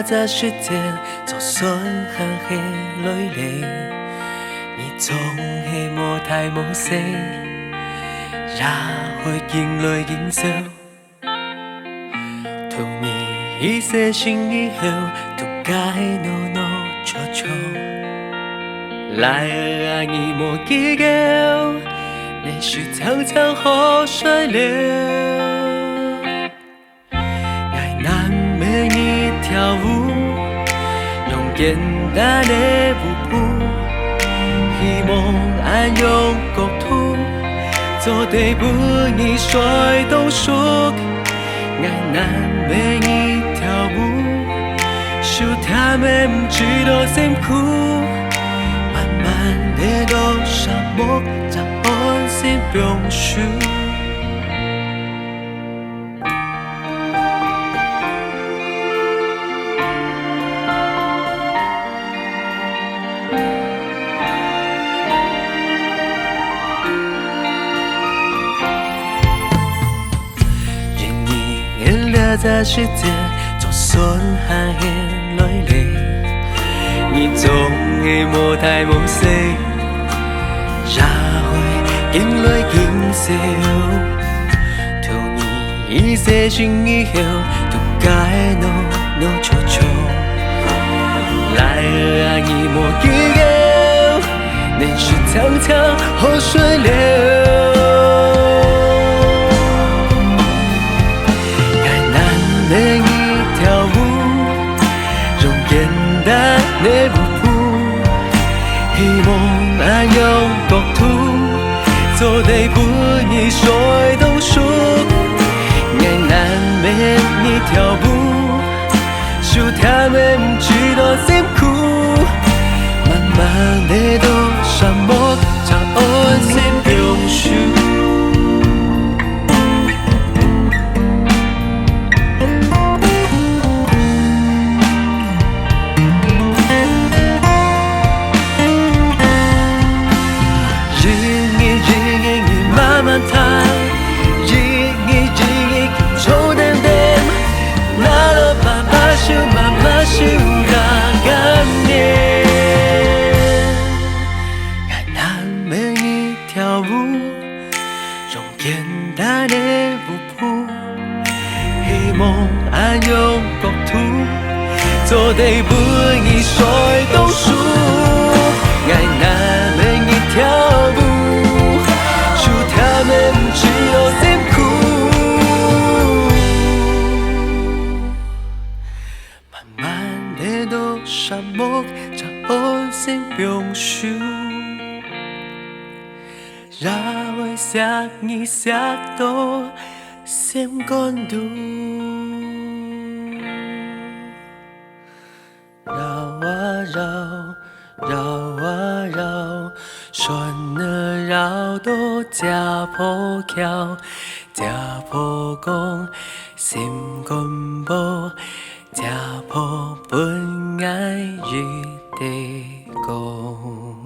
那在时间就算很黑累累，你总係無大無細，也會見淚見笑。同你一些心以後，都該濃濃稠稠。來啊，你莫計較，你是長長河水流。愛難每一條路，用簡單的步步，希望安用國土，做對不你誰都屬。愛難每一條路，是他們知道辛苦，慢慢的到沙漠，將安心表述。在世界就算很累累，你總係無大無細，也會見淚見笑。同你一些心以後，都該濃濃稠稠。來啊，你莫計較，你是長長河水流。每一條路，用簡單的步步，希望安用國土，做對不你誰都屬。愛難每一條路，是他們知道辛苦，慢慢的到沙漠，將安心表述。用簡單的步步，希望安用國土，做對不你誰都屬。愛那每一條路，是他們知道辛苦，慢慢的到沙漠，將安心表述。讓我想一下都先關注。繞啊繞，繞啊繞，順啊繞到家破橋，家破工，心公布，家破本愛與地公。